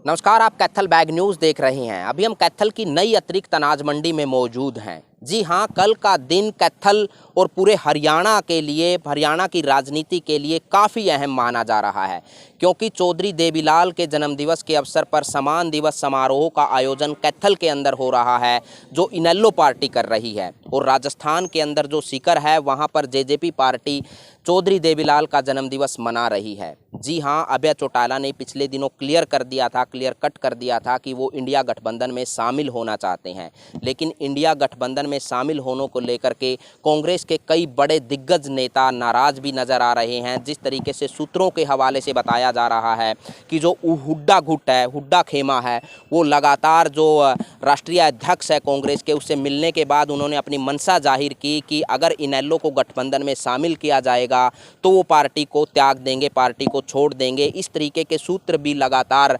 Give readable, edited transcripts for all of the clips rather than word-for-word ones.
नमस्कार, आप Kaithal bag news देख रहे हैं। अभी हम कैथल की नई अतिरिक्त अनाज मंडी में मौजूद हैं। जी हाँ, कल का दिन कैथल और पूरे हरियाणा के लिए, हरियाणा की राजनीति के लिए काफ़ी अहम माना जा रहा है, क्योंकि चौधरी देवीलाल के जन्मदिवस के अवसर पर सम्मान दिवस समारोह का आयोजन कैथल के अंदर हो रहा है, जो इनेलो पार्टी कर रही है। और राजस्थान के अंदर जो सीकर है, वहाँ पर जेजेपी पार्टी चौधरी देवीलाल का जन्मदिवस मना रही है। जी हाँ, अभय चौटाला ने पिछले दिनों क्लियर कट कर दिया था कि वो इंडिया गठबंधन में शामिल होना चाहते हैं। लेकिन इंडिया गठबंधन में शामिल होने को लेकर के कांग्रेस के कई बड़े दिग्गज नेता नाराज भी नजर आ रहे हैं। जिस तरीके से सूत्रों के हवाले से बताया जा रहा है कि जो हुड्डा गुट है, हुड्डा खेमा है, वो लगातार जो राष्ट्रीय अध्यक्ष है कांग्रेस के, उससे मिलने के बाद उन्होंने अपनी मंशा जाहिर की कि अगर इनेलो को गठबंधन में शामिल किया जाएगा तो वो पार्टी को त्याग देंगे, पार्टी को छोड़ देंगे। इस तरीके के सूत्र भी लगातार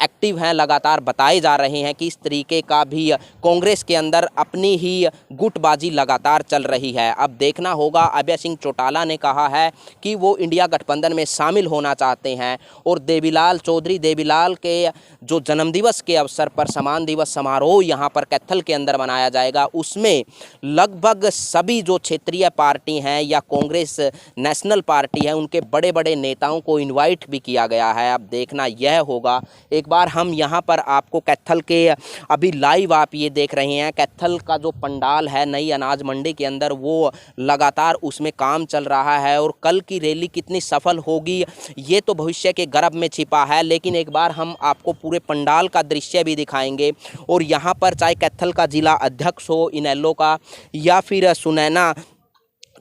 एक्टिव हैं, लगातार बताए जा रहे हैं कि इस तरीके का भी कांग्रेस के अंदर अपनी ही गुटबाजी लगातार चल रही है। अब देखना होगा। अभय सिंह चौटाला ने कहा है कि वो इंडिया गठबंधन में शामिल होना चाहते हैं और चौधरी देवीलाल के जो जन्मदिवस के अवसर पर सम्मान दिवस समारोह यहाँ पर कैथल के अंदर मनाया जाएगा, उसमें लगभग सभी जो क्षेत्रीय पार्टी हैं या कांग्रेस नेशनल पार्टी है, उनके बड़े बड़े नेताओं को इनवाइट भी किया गया है। अब देखना यह होगा। एक बार हम यहाँ पर आपको कैथल के अभी लाइव आप ये देख रहे हैं, कैथल का जो पंडाल है नई अनाज मंडी के अंदर, वो लगातार उसमें काम चल रहा है। और कल की रैली कितनी सफल होगी ये तो भविष्य के गर्भ में छिपा है, लेकिन एक बार हम आपको पूरे पंडाल का दृश्य भी दिखाएंगे। और यहाँ पर चाहे कैथल का जिला अध्यक्ष हो इनेलो का या फिर सुनैना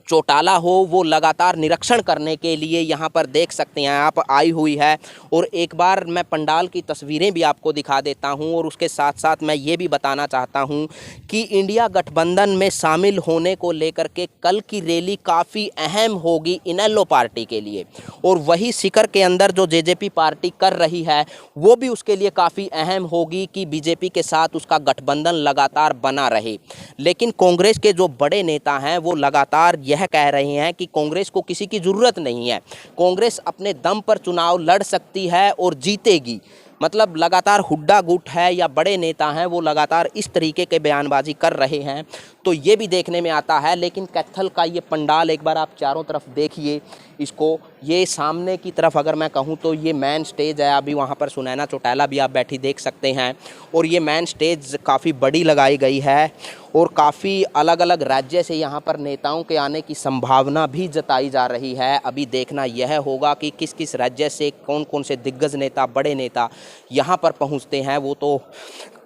चौटाला हो, वो लगातार निरीक्षण करने के लिए यहाँ पर देख सकते हैं आप आई हुई है। और एक बार मैं पंडाल की तस्वीरें भी आपको दिखा देता हूँ। और उसके साथ साथ मैं ये भी बताना चाहता हूँ कि इंडिया गठबंधन में शामिल होने को लेकर के कल की रैली काफ़ी अहम होगी इनेलो पार्टी के लिए। और वही सीकर के अंदर जो जेजेपी पार्टी कर रही है, वो भी उसके लिए काफ़ी अहम होगी कि बीजेपी के साथ उसका गठबंधन लगातार बना रहे। लेकिन कांग्रेस के जो बड़े नेता हैं वो लगातार यह कह रहे हैं कि कांग्रेस को किसी की ज़रूरत नहीं है, कांग्रेस अपने दम पर चुनाव लड़ सकती है और जीतेगी। मतलब लगातार हुड्डा गुट है या बड़े नेता हैं, वो लगातार इस तरीके के बयानबाजी कर रहे हैं। तो ये भी देखने में आता है। लेकिन कैथल का ये पंडाल एक बार आप चारों तरफ देखिए इसको। ये सामने की तरफ अगर मैं कहूँ तो ये मेन स्टेज है। अभी वहाँ पर सुनैना चौटाला भी आप बैठी देख सकते हैं। और ये मेन स्टेज काफ़ी बड़ी लगाई गई है और काफ़ी अलग अलग राज्य से यहाँ पर नेताओं के आने की संभावना भी जताई जा रही है। अभी देखना यह होगा कि किस किस राज्य से कौन कौन से दिग्गज नेता, बड़े नेता यहाँ पर पहुँचते हैं, वो तो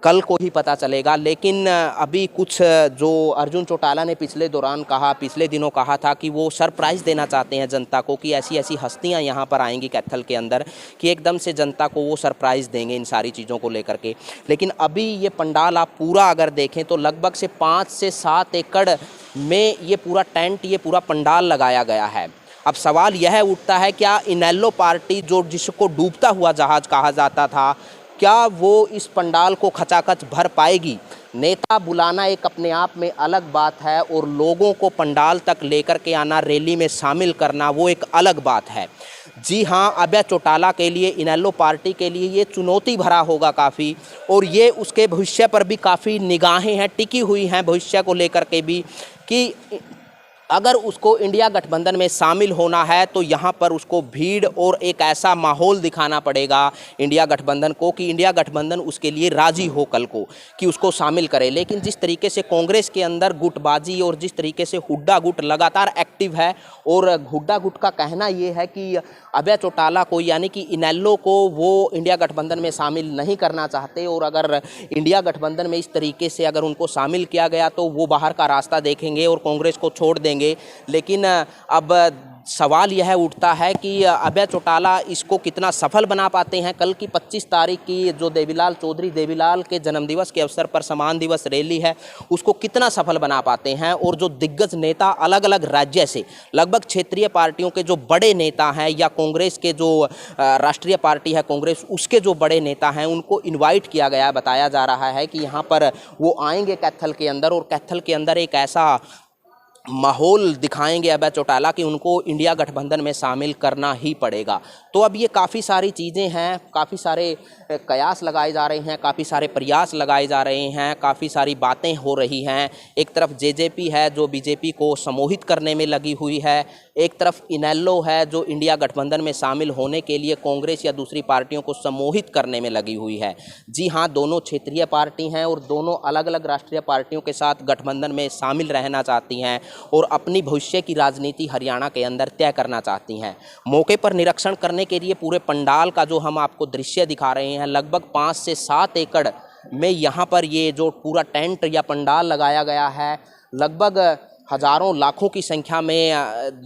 कल को ही पता चलेगा। लेकिन अभी कुछ जो अर्जुन चौटाला ने पिछले दिनों कहा था कि वो सरप्राइज़ देना चाहते हैं जनता को, कि ऐसी ऐसी हस्तियां यहाँ पर आएंगी कैथल के अंदर कि एकदम से जनता को वो सरप्राइज़ देंगे इन सारी चीज़ों को लेकर के। लेकिन अभी ये पंडाल आप पूरा अगर देखें तो लगभग से 5 से 7 एकड़ में ये पूरा टेंट, ये पूरा पंडाल लगाया गया है। अब सवाल यह उठता है, क्या इनेलो पार्टी जो जिसको डूबता हुआ जहाज़ कहा जाता था, क्या वो इस पंडाल को खचाखच भर पाएगी? नेता बुलाना एक अपने आप में अलग बात है और लोगों को पंडाल तक लेकर के आना, रैली में शामिल करना, वो एक अलग बात है। जी हाँ, अभय चौटाला के लिए, इनेलो पार्टी के लिए ये चुनौती भरा होगा काफ़ी। और ये उसके भविष्य पर भी काफ़ी निगाहें हैं, टिकी हुई हैं भविष्य को लेकर के भी, कि अगर उसको इंडिया गठबंधन में शामिल होना है तो यहाँ पर उसको भीड़ और एक ऐसा माहौल दिखाना पड़ेगा इंडिया गठबंधन को कि इंडिया गठबंधन उसके लिए राज़ी हो कल को कि उसको शामिल करे। लेकिन जिस तरीके से कांग्रेस के अंदर गुटबाजी और जिस तरीके से हुड्डा गुट लगातार एक्टिव है, और हुड्डा गुट का कहना ये है कि अभय चौटाला को, यानी कि इनेलो को, वो इंडिया गठबंधन में शामिल नहीं करना चाहते। और अगर इंडिया गठबंधन में इस तरीके से अगर उनको शामिल किया गया तो वो बाहर का रास्ता देखेंगे और कांग्रेस को छोड़ देंगे। लेकिन अब सवाल यह उठता है कि अभय चौटाला इसको कितना सफल बना पाते हैं। कल की 25 तारीख की जो चौधरी देवीलाल के जन्मदिवस के अवसर पर सम्मान दिवस रैली है, उसको कितना सफल बना पाते हैं। और जो दिग्गज नेता अलग अलग राज्य से, लगभग क्षेत्रीय पार्टियों के जो बड़े नेता हैं या कांग्रेस के जो राष्ट्रीय पार्टी है कांग्रेस, उसके जो बड़े नेता हैं, उनको इन्वाइट किया गया। बताया जा रहा है कि यहाँ पर वो आएंगे कैथल के अंदर, और कैथल के अंदर एक ऐसा माहौल दिखाएंगे अभय चौटाला कि उनको इंडिया गठबंधन में शामिल करना ही पड़ेगा। तो अब ये काफ़ी सारी चीज़ें हैं, काफ़ी सारे कयास लगाए जा रहे हैं, काफ़ी सारे प्रयास लगाए जा रहे हैं, काफ़ी सारी बातें हो रही हैं। एक तरफ जेजेपी है जो बीजेपी को समूहित करने में लगी हुई है, एक तरफ इनेलो है जो इंडिया गठबंधन में शामिल होने के लिए कांग्रेस या दूसरी पार्टियों को समूहित करने में लगी हुई है। जी हाँ, दोनों क्षेत्रीय पार्टी हैं और दोनों अलग अलग राष्ट्रीय पार्टियों के साथ गठबंधन में शामिल रहना चाहती हैं और अपनी भविष्य की राजनीति हरियाणा के अंदर तय करना चाहती हैं। मौके पर निरीक्षण करने के लिए पूरे पंडाल का जो हम आपको दृश्य दिखा रहे हैं, लगभग 5 से 7 एकड़ में यहाँ पर ये जो पूरा टेंट या पंडाल लगाया गया है, लगभग हज़ारों लाखों की संख्या में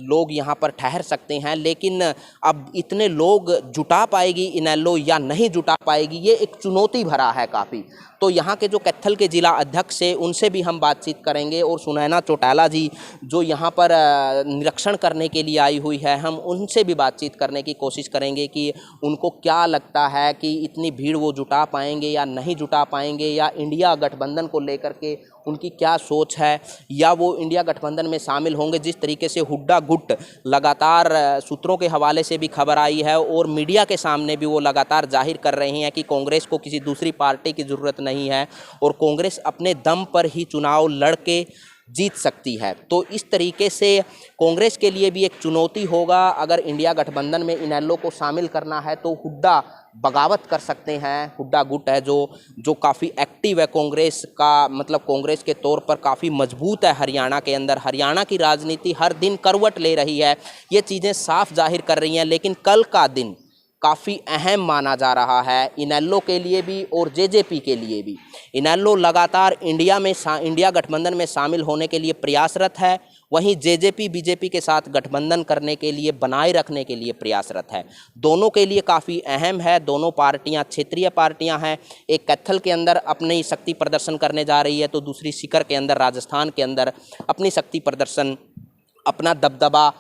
लोग यहाँ पर ठहर सकते हैं। लेकिन अब इतने लोग जुटा पाएगी इनेलो या नहीं जुटा पाएगी, ये एक चुनौती भरा है काफ़ी। तो यहाँ के जो कैथल के जिला अध्यक्ष है उनसे भी हम बातचीत करेंगे और सुनैना चौटाला जी जो यहाँ पर निरीक्षण करने के लिए आई हुई है, हम उनसे भी बातचीत करने की कोशिश करेंगे कि उनको क्या लगता है कि इतनी भीड़ वो जुटा पाएंगे या नहीं जुटा पाएंगे, या इंडिया गठबंधन को लेकर के उनकी क्या सोच है, या वो इंडिया गठबंधन में शामिल होंगे। जिस तरीके से हुड्डा गुट लगातार सूत्रों के हवाले से भी खबर आई है और मीडिया के सामने भी वो लगातार जाहिर कर रहे हैं कि कांग्रेस को किसी दूसरी पार्टी की ज़रूरत नहीं है और कांग्रेस अपने दम पर ही चुनाव लड़ के जीत सकती है। तो इस तरीके से कांग्रेस के लिए भी एक चुनौती होगा। अगर इंडिया गठबंधन में इनेलो को शामिल करना है तो हुड्डा बगावत कर सकते हैं। हुड्डा गुट है जो काफ़ी एक्टिव है कांग्रेस का, मतलब कांग्रेस के तौर पर काफ़ी मजबूत है हरियाणा के अंदर। हरियाणा की राजनीति हर दिन करवट ले रही है, ये चीज़ें साफ जाहिर कर रही हैं। लेकिन कल का दिन काफ़ी अहम माना जा रहा है इनेलो के लिए भी और जेजेपी के लिए भी। इनेलो लगातार इंडिया गठबंधन में शामिल होने के लिए प्रयासरत है, वहीं जेजेपी बीजेपी के साथ गठबंधन करने के लिए, बनाए रखने के लिए प्रयासरत है। दोनों के लिए काफ़ी अहम है। दोनों पार्टियां क्षेत्रीय पार्टियां हैं। एक कैथल के अंदर अपनी शक्ति प्रदर्शन करने जा रही है तो दूसरी सीकर के अंदर, राजस्थान के अंदर अपनी शक्ति प्रदर्शन, अपना दबदबा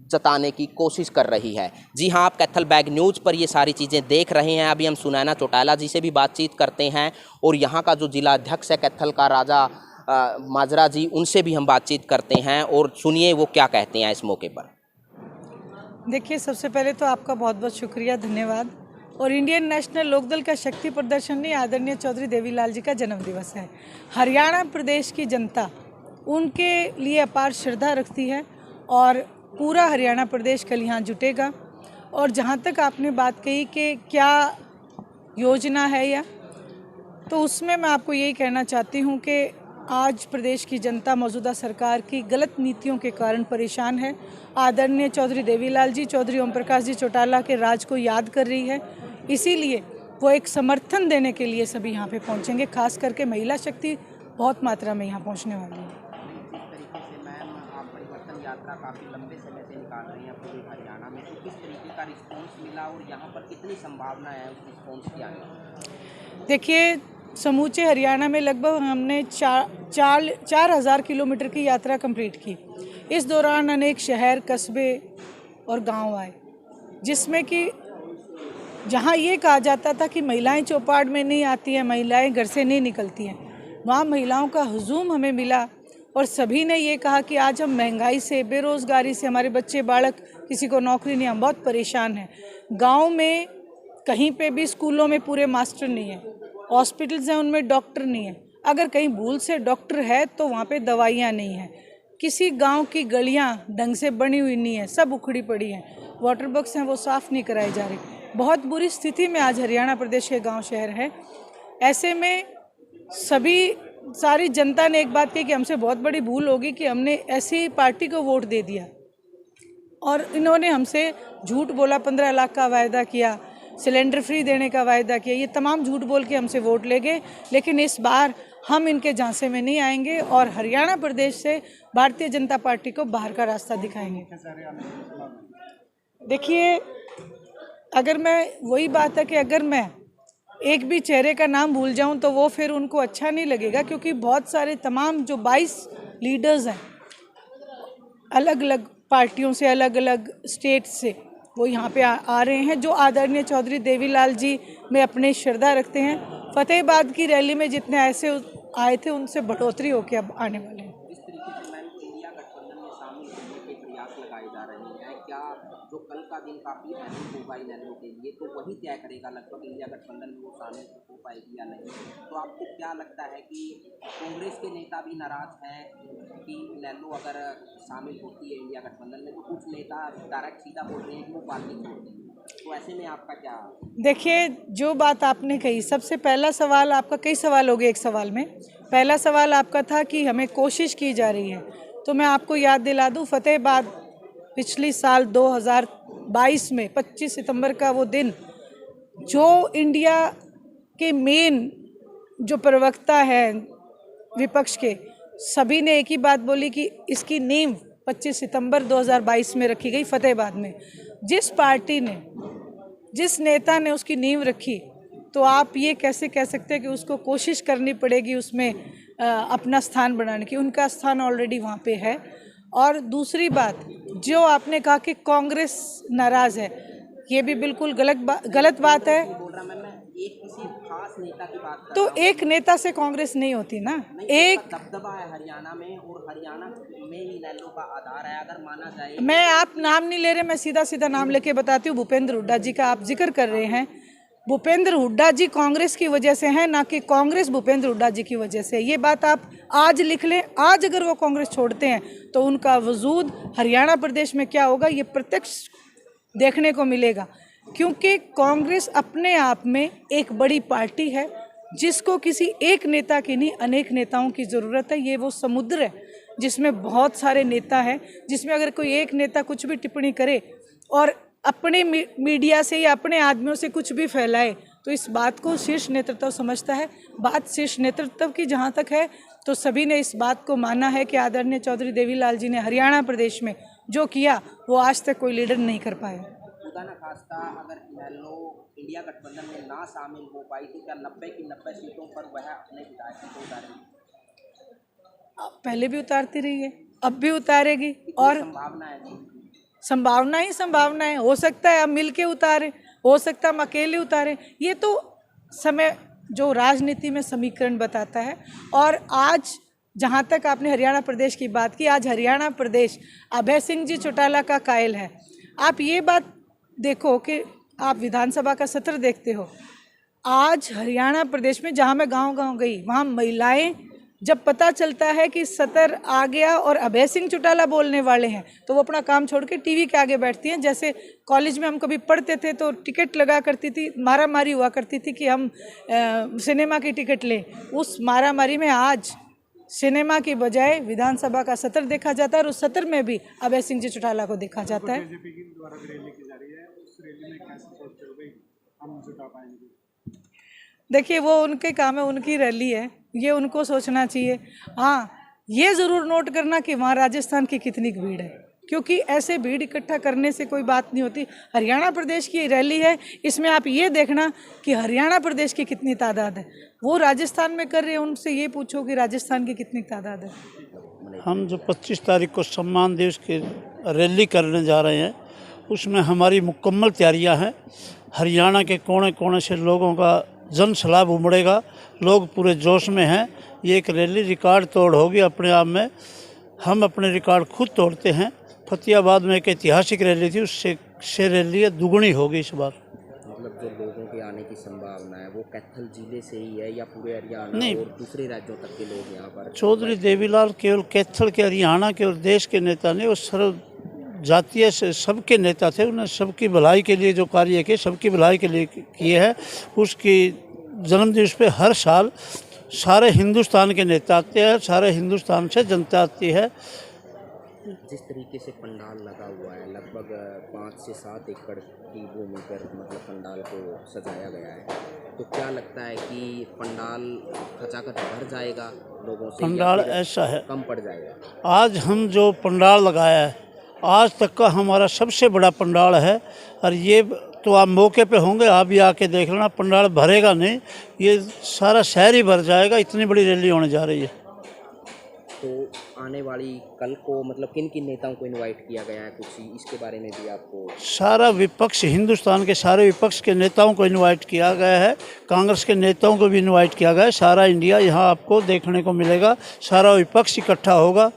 जताने की कोशिश कर रही है। जी हाँ, आप कैथल बैग न्यूज़ पर ये सारी चीज़ें देख रहे हैं। अभी हम सुनैना चौटाला जी से भी बातचीत करते हैं और यहाँ का जो जिला अध्यक्ष है कैथल का, राजा माजरा जी, उनसे भी हम बातचीत करते हैं और सुनिए वो क्या कहते हैं इस मौके पर। देखिए, सबसे पहले तो आपका बहुत बहुत शुक्रिया, धन्यवाद। और इंडियन नेशनल लोकदल का शक्ति प्रदर्शन नहीं, आदरणीय चौधरी देवीलाल जी का जन्मदिवस है। हरियाणा प्रदेश की जनता उनके लिए अपार श्रद्धा रखती है और पूरा हरियाणा प्रदेश कल यहाँ जुटेगा। और जहाँ तक आपने बात कही कि क्या योजना है या, तो उसमें मैं आपको यही कहना चाहती हूँ कि आज प्रदेश की जनता मौजूदा सरकार की गलत नीतियों के कारण परेशान है। आदरणीय चौधरी देवीलाल जी, चौधरी ओम प्रकाश जी चौटाला के राज को याद कर रही है, इसीलिए वो एक समर्थन देने के लिए सभी यहाँ पे पहुँचेंगे। खास करके महिला शक्ति बहुत मात्रा में यहाँ पहुँचने वाली है। यात्रा काफ़ी लंबे समय से निकाल रही हैं पूरे हरियाणा में, तो किस तरीके का रिस्पॉन्स मिला और यहाँ पर कितनी संभावना है उस रिस्पॉन्स की आने की? देखिए, समूचे हरियाणा में लगभग हमने 4,000 किलोमीटर की यात्रा कंप्लीट की। इस दौरान अनेक शहर, कस्बे और गांव आए, जिसमें कि जहां ये कहा जाता था कि महिलाएं चौपाट में नहीं आती हैं, महिलाएं घर से नहीं निकलती हैं, वहाँ महिलाओं का हुजूम हमें मिला और सभी ने ये कहा कि आज हम महंगाई से, बेरोज़गारी से, हमारे बच्चे बालक, किसी को नौकरी नहीं, हम बहुत परेशान हैं। गांव में कहीं पे भी स्कूलों में पूरे मास्टर नहीं है, हॉस्पिटल्स हैं उनमें डॉक्टर नहीं है, अगर कहीं भूल से डॉक्टर है तो वहाँ पे दवाइयाँ नहीं हैं, किसी गांव की गलियाँ ढंग से बनी हुई नहीं है, सब उखड़ी पड़ी हैं, वाटर बॉक्स हैं वो साफ़ नहीं कराए जा रहे। बहुत बुरी स्थिति में आज हरियाणा प्रदेश के गाँव शहर है। ऐसे में सारी जनता ने एक बात कही कि हमसे बहुत बड़ी भूल होगी कि हमने ऐसी पार्टी को वोट दे दिया और इन्होंने हमसे झूठ बोला, 15 लाख का वायदा किया, सिलेंडर फ्री देने का वायदा किया, ये तमाम झूठ बोल के हमसे वोट ले गए। लेकिन इस बार हम इनके झांसे में नहीं आएंगे और हरियाणा प्रदेश से भारतीय जनता पार्टी को बाहर का रास्ता दिखाएंगे। देखिए, अगर मैं वही बात है कि अगर मैं एक भी चेहरे का नाम भूल जाऊं तो वो फिर उनको अच्छा नहीं लगेगा, क्योंकि बहुत सारे तमाम जो 22 लीडर्स हैं अलग अलग पार्टियों से, अलग अलग स्टेट से, वो यहाँ पे आ रहे हैं, जो आदरणीय चौधरी देवीलाल जी में अपनी श्रद्धा रखते हैं। फतेहाबाद की रैली में जितने ऐसे आए थे उनसे बढ़ोतरी होकर अब आने वाले हैं। जिस तरीके से मैम इंडिया गठबंधन में शामिल होने के प्रयास लगाए जा रहे हैं, क्या जो कल का दिन काफ़ी अहम होगा इनेलो के लिए, तो वही तय करेगा लगभग इंडिया गठबंधन में वो शामिल हो पाएगी या नहीं। तो आपको क्या लगता है कि कांग्रेस के नेता भी नाराज़ हैं कि इनेलो अगर शामिल होती है इंडिया गठबंधन में, तो कुछ नेता डायरेक्ट सीधा बोल रहे हैं कि वो पार्टी छोड़ देंगे, तो ऐसे में आपका क्या? देखिए, जो बात आपने कही, सबसे पहला सवाल आपका, कई सवाल हो गए एक सवाल में। पहला सवाल आपका था कि हमें कोशिश की जा रही है, तो मैं आपको याद दिला दूं, फतेहाबाद पिछली साल 2022 में 25 सितंबर का वो दिन, जो इंडिया के मेन जो प्रवक्ता हैं विपक्ष के, सभी ने एक ही बात बोली कि इसकी नींव 25 सितंबर 2022 में रखी गई फतेहाबाद में। जिस पार्टी ने, जिस नेता ने उसकी नींव रखी, तो आप ये कैसे कह सकते हैं कि उसको कोशिश करनी पड़ेगी उसमें अपना स्थान बनाने की? उनका स्थान ऑलरेडी वहाँ पे है। और दूसरी बात, जो आपने कहा कि कांग्रेस नाराज़ है, ये भी बिल्कुल गलत बात है। बोल रहा मैं एक किसी खास नेता की बात कर तो रहा हूं। एक नेता से कांग्रेस नहीं होती ना। एक दबदबा है हरियाणा में, और हरियाणा में ही इनेलो का आधार है, अगर माना जाए। मैं, आप नाम नहीं ले रहे, मैं सीधा सीधा नाम लेके बताती हूँ। भूपेंद्र हुड्डा जी का आप जिक्र कर रहे हैं। भूपेंद्र हुड्डा जी कांग्रेस की वजह से हैं, ना कि कांग्रेस भूपेंद्र हुड्डा जी की वजह से। ये बात आप आज लिख लें। आज अगर वो कांग्रेस छोड़ते हैं तो उनका वजूद हरियाणा प्रदेश में क्या होगा, ये प्रत्यक्ष देखने को मिलेगा। क्योंकि कांग्रेस अपने आप में एक बड़ी पार्टी है, जिसको किसी एक नेता की नहीं, अनेक नेताओं की ज़रूरत है। ये वो समुद्र है जिसमें बहुत सारे नेता हैं, जिसमें अगर कोई एक नेता कुछ भी टिप्पणी करे और अपने मीडिया से या अपने आदमियों से कुछ भी फैलाए, तो इस बात को शीर्ष नेतृत्व समझता है। बात शीर्ष नेतृत्व की जहाँ तक है, तो सभी ने इस बात को माना है कि आदरणीय चौधरी देवीलाल जी ने हरियाणा प्रदेश में जो किया, वो आज तक कोई लीडर नहीं कर पाया। खुदा न खास्ता अगर इनेलो इंडिया गठबंधन में ना शामिल हो पाई, तो क्या 90 की 90 सीटों पर वह अपने विधायक को उतारेगी? पहले भी उतारती रही है, अब भी उतारेगी। और संभावना है जी? संभावना ही संभावना है। हो सकता है हम मिल के उतारें, हो सकता है हम अकेले उतारें। ये तो समय जो राजनीति में समीकरण बताता है। और आज जहाँ तक आपने हरियाणा प्रदेश की बात की, आज हरियाणा प्रदेश अभय सिंह जी चौटाला का कायल है। आप ये बात देखो कि आप विधानसभा का सत्र देखते हो, आज हरियाणा प्रदेश में जहाँ मैं गांव-गांव गई, वहाँ महिलाएं, जब पता चलता है कि सत्र आ गया और अभय सिंह चौटाला बोलने वाले हैं, तो वो अपना काम छोड़ के टीवी के आगे बैठती हैं। जैसे कॉलेज में हम कभी पढ़ते थे तो टिकट लगा करती थी, मारामारी हुआ करती थी कि हम सिनेमा की टिकट लें। उस मारामारी में आज सिनेमा की बजाय विधानसभा का सत्र देखा जाता है, और उस सत्र में भी अभय सिंह जी चौटाला को देखा जाता है। बीजेपी की द्वारा रैली की जा रही है, उस रैली में क्या सपोर्ट करोगे, हम जुटा पाएंगे? देखिए, वो उनके काम है, उनकी रैली है, ये उनको सोचना चाहिए। हाँ, ये ज़रूर नोट करना कि वहाँ राजस्थान की कितनी भीड़ है, क्योंकि ऐसे भीड़ इकट्ठा करने से कोई बात नहीं होती। हरियाणा प्रदेश की रैली है, इसमें आप ये देखना कि हरियाणा प्रदेश की कितनी तादाद है। वो राजस्थान में कर रहे हैं, उनसे ये पूछो कि राजस्थान की कितनी तादाद है। हम जो 25 तारीख को सम्मान दिवस की रैली करने जा रहे हैं, उसमें हमारी मुकम्मल तैयारियां हैं। हरियाणा के कोने कोने से लोगों का जन सैलाब उमड़ेगा, लोग पूरे जोश में हैं। ये एक रैली रिकॉर्ड तोड़ होगी अपने आप में। हम अपने रिकॉर्ड खुद तोड़ते हैं। फतेहाबाद में एक ऐतिहासिक रैली थी, उससे रैली दुगनी होगी इस बार। मतलब जो लोगों के आने की संभावना है वो कैथल जिले से ही है या पूरे हरियाणा नहीं, और दूसरे राज्यों तक के लोग यहाँ पर? चौधरी देवीलाल केवल कैथल के, हरियाणा के और देश के नेता नहीं, वो सर्व जातीय से सबके नेता थे। उन्होंने सबकी भलाई के लिए जो कार्य किए, सबकी भलाई के लिए किए हैं। उसकी जन्मदिवस पे हर साल सारे हिंदुस्तान के नेता आते हैं, सारे हिंदुस्तान से जनता आती है। जिस तरीके से पंडाल लगा हुआ है, लगभग 5 से 7 एकड़ की भूमि पर मतलब पंडाल को सजाया गया है, तो क्या लगता है कि पंडाल खचाखच भर जाएगा लोगों से? पंडाल ऐसा है, कम पड़ जाएगा? आज हम जो पंडाल लगाया है, आज तक का हमारा सबसे बड़ा पंडाल है। और ये तो आप मौके पे होंगे, आप भी आके देख लेना, पंडाल भरेगा नहीं, ये सारा शहर ही भर जाएगा। इतनी बड़ी रैली होने जा रही है। तो आने वाली कल को मतलब किन किन नेताओं को इनवाइट किया गया है, कुछ इसके बारे में भी आपको? सारा विपक्ष, हिंदुस्तान के सारे विपक्ष के नेताओं को इनवाइट किया गया है, कांग्रेस के नेताओं को भी इनवाइट किया गया है। सारा इंडिया यहाँ आपको देखने को मिलेगा, सारा विपक्ष इकट्ठा होगा।